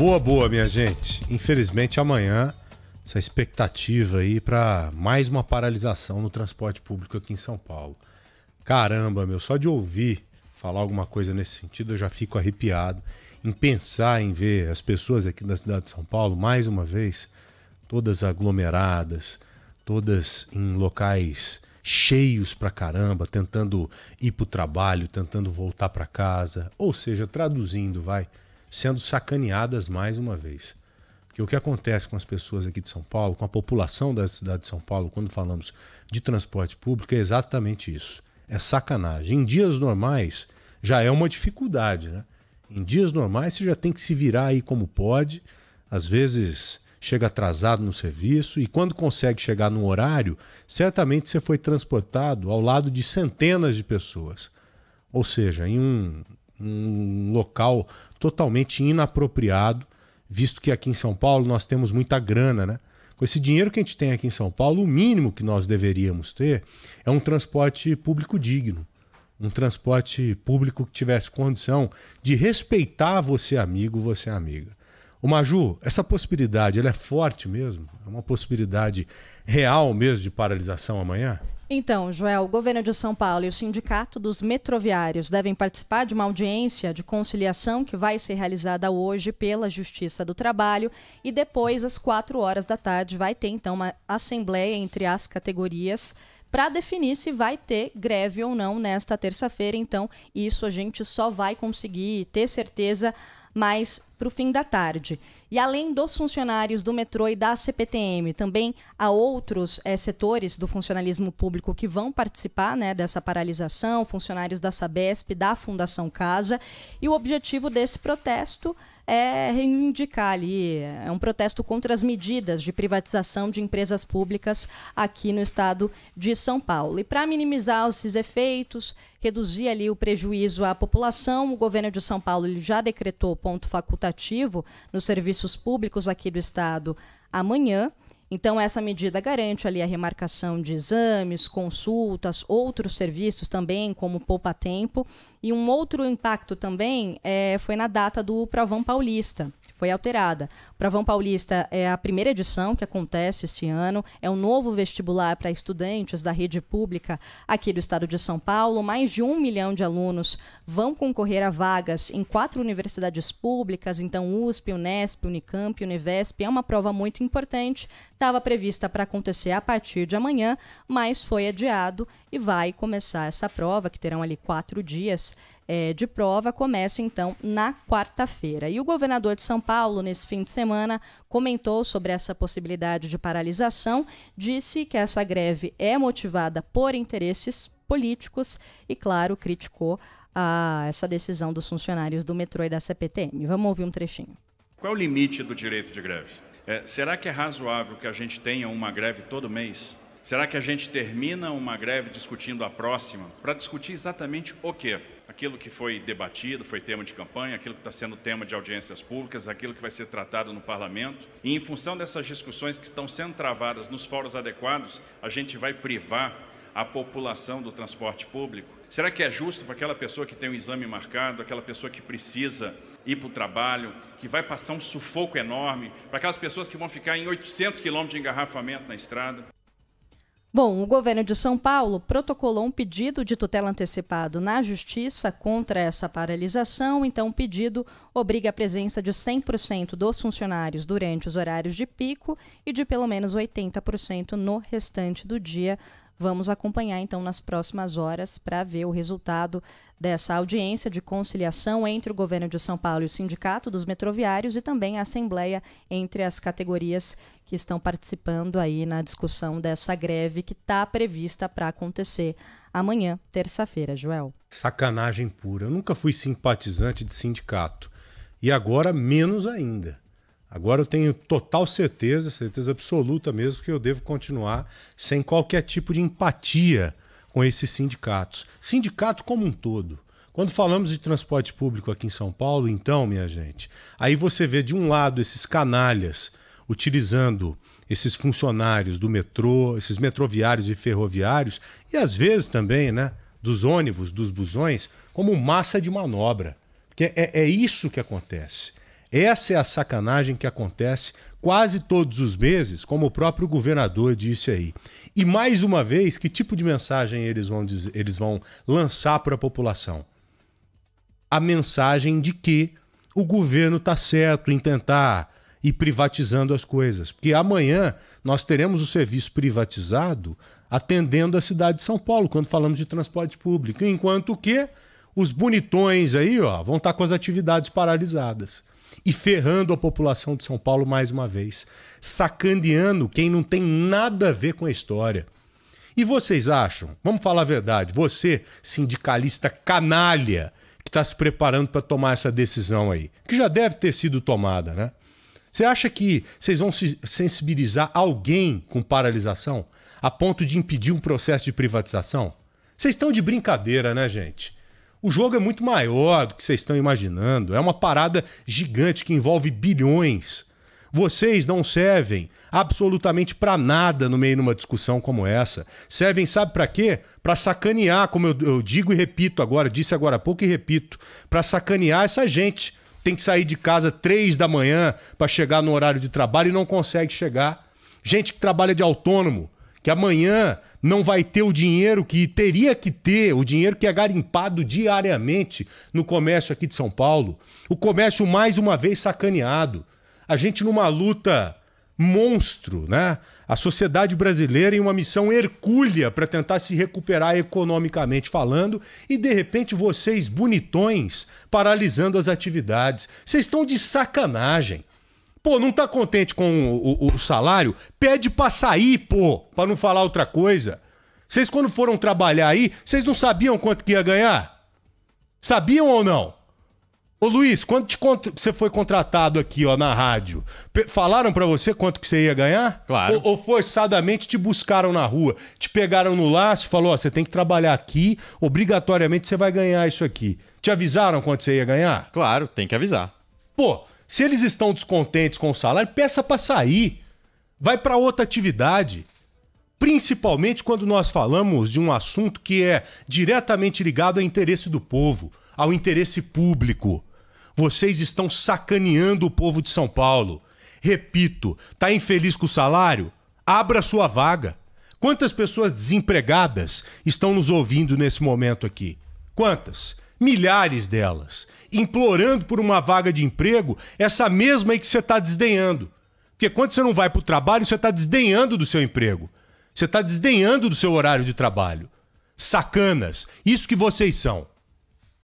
Boa, minha gente. Infelizmente, amanhã, essa expectativa aí para mais uma paralisação no transporte público aqui em São Paulo. Caramba, meu, só de ouvir falar alguma coisa nesse sentido, eu já fico arrepiado em pensar em ver as pessoas aqui da cidade de São Paulo, mais uma vez, todas aglomeradas, todas em locais cheios pra caramba, tentando ir pro trabalho, tentando voltar pra casa, ou seja, traduzindo, sendo sacaneadas mais uma vez. Porque o que acontece com as pessoas aqui de São Paulo, com a população da cidade de São Paulo, quando falamos de transporte público, é exatamente isso. É sacanagem. Em dias normais já é uma dificuldade, né? Em dias normais você já tem que se virar aí como pode, às vezes chega atrasado no serviço e quando consegue chegar no horário, certamente você foi transportado ao lado de centenas de pessoas. Ou seja, em um local totalmente inapropriado, visto que aqui em São Paulo nós temos muita grana, né? Com esse dinheiro que a gente tem aqui em São Paulo, o mínimo que nós deveríamos ter é um transporte público digno. Um transporte público que tivesse condição de respeitar você amigo, você amiga. Ô Maju, essa possibilidade, ela é forte mesmo? É uma possibilidade real mesmo de paralisação amanhã? Então, Joel, o governo de São Paulo e o sindicato dos metroviários devem participar de uma audiência de conciliação que vai ser realizada hoje pela Justiça do Trabalho e depois, às 16h, vai ter então uma assembleia entre as categorias para definir se vai ter greve ou não nesta terça-feira. Então, isso a gente só vai conseguir ter certeza mais para o fim da tarde. E além dos funcionários do metrô e da CPTM, também há outros setores do funcionalismo público que vão participar, né, dessa paralisação, funcionários da Sabesp, da Fundação Casa. E o objetivo desse protesto é reivindicar ali, é um protesto contra as medidas de privatização de empresas públicas aqui no estado de São Paulo. E para minimizar esses efeitos, reduzir ali o prejuízo à população, o governo de São Paulo ele já decretou ponto facultativo nos serviços públicos aqui do estado amanhã. Então, essa medida garante ali a remarcação de exames, consultas, outros serviços também, como poupa-tempo. E um outro impacto também foi na data do Provão Paulista, que foi alterada. O Provão Paulista é a primeira edição que acontece esse ano, é um novo vestibular para estudantes da rede pública aqui do estado de São Paulo. Mais de 1 milhão de alunos vão concorrer a vagas em 4 universidades públicas, então USP, Unesp, Unicamp, Univesp. É uma prova muito importante. Estava prevista para acontecer a partir de amanhã, mas foi adiado e vai começar essa prova, que terão ali 4 dias de prova, começa então na quarta-feira. E o governador de São Paulo, nesse fim de semana, comentou sobre essa possibilidade de paralisação, disse que essa greve é motivada por interesses políticos e, claro, criticou essa decisão dos funcionários do metrô e da CPTM. Vamos ouvir um trechinho. Qual é o limite do direito de greve? Será que é razoável que a gente tenha uma greve todo mês? Será que a gente termina uma greve discutindo a próxima para discutir exatamente o quê? Aquilo que foi debatido, foi tema de campanha, aquilo que está sendo tema de audiências públicas, aquilo que vai ser tratado no parlamento. E em função dessas discussões que estão sendo travadas nos fóruns adequados, a gente vai privar a população do transporte público? Será que é justo para aquela pessoa que tem um exame marcado, aquela pessoa que precisa ir para o trabalho, que vai passar um sufoco enorme, para aquelas pessoas que vão ficar em 800 quilômetros de engarrafamento na estrada? Bom, o governo de São Paulo protocolou um pedido de tutela antecipado na Justiça contra essa paralisação. Então, o pedido obriga a presença de 100% dos funcionários durante os horários de pico e de pelo menos 80% no restante do dia. Vamos acompanhar, então, nas próximas horas para ver o resultado dessa audiência de conciliação entre o governo de São Paulo e o Sindicato dos Metroviários e também a assembleia entre as categorias que estão participando aí na discussão dessa greve que está prevista para acontecer amanhã, terça-feira, Joel. Sacanagem pura. Eu nunca fui simpatizante de sindicato e agora menos ainda. Agora eu tenho total certeza absoluta mesmo, que eu devo continuar sem qualquer tipo de empatia com esses sindicatos. Sindicato como um todo. Quando falamos de transporte público aqui em São Paulo, então, minha gente, aí você vê de um lado esses canalhas utilizando esses funcionários do metrô, esses metroviários e ferroviários, e às vezes também, né, dos ônibus, dos busões, como massa de manobra. Porque é isso que acontece. Essa é a sacanagem que acontece quase todos os meses, como o próprio governador disse aí. E mais uma vez, que tipo de mensagem eles vão lançar para a população? A mensagem de que o governo está certo em tentar ir privatizando as coisas. Porque amanhã nós teremos o serviço privatizado atendendo a cidade de São Paulo, quando falamos de transporte público. Enquanto que os bonitões aí vão estar com as atividades paralisadas. E ferrando a população de São Paulo mais uma vez. Sacaneando quem não tem nada a ver com a história. E vocês acham, vamos falar a verdade, você, sindicalista canalha, que está se preparando para tomar essa decisão aí, que já deve ter sido tomada, né? Você acha que vocês vão sensibilizar alguém com paralisação a ponto de impedir um processo de privatização? Vocês estão de brincadeira, né, gente? O jogo é muito maior do que vocês estão imaginando. É uma parada gigante que envolve bilhões. Vocês não servem absolutamente para nada no meio de uma discussão como essa. Servem, sabe para quê? Para sacanear, como eu digo e repito agora, disse agora há pouco e repito, para sacanear essa gente. Tem que sair de casa 3 da manhã para chegar no horário de trabalho e não consegue chegar. Gente que trabalha de autônomo, que amanhã não vai ter o dinheiro que teria que ter, o dinheiro que é garimpado diariamente no comércio aqui de São Paulo. O comércio mais uma vez sacaneado. A gente numa luta monstro, né? A sociedade brasileira em uma missão hercúlea para tentar se recuperar economicamente falando e, de repente, vocês, bonitões, paralisando as atividades. Vocês estão de sacanagem. Pô, não tá contente com o salário? Pede pra sair, pô, pra não falar outra coisa. Vocês, quando foram trabalhar aí, vocês não sabiam quanto que ia ganhar? Sabiam ou não? Ô Luiz, quanto você foi contratado aqui, na rádio? Falaram pra você quanto que você ia ganhar? Claro. Ou forçadamente te buscaram na rua? Te pegaram no laço e falou, você tem que trabalhar aqui, obrigatoriamente você vai ganhar isso aqui. Te avisaram quanto você ia ganhar? Claro, tem que avisar. Pô, se eles estão descontentes com o salário, peça pra sair. Vai pra outra atividade. Principalmente quando nós falamos de um assunto que é diretamente ligado ao interesse do povo, ao interesse público. Vocês estão sacaneando o povo de São Paulo. Repito, tá infeliz com o salário? Abra sua vaga. Quantas pessoas desempregadas estão nos ouvindo nesse momento aqui? Quantas? Milhares delas. Implorando por uma vaga de emprego, essa mesma aí que você está desdenhando. Porque quando você não vai para o trabalho, você está desdenhando do seu emprego. Você está desdenhando do seu horário de trabalho. Sacanas. Isso que vocês são.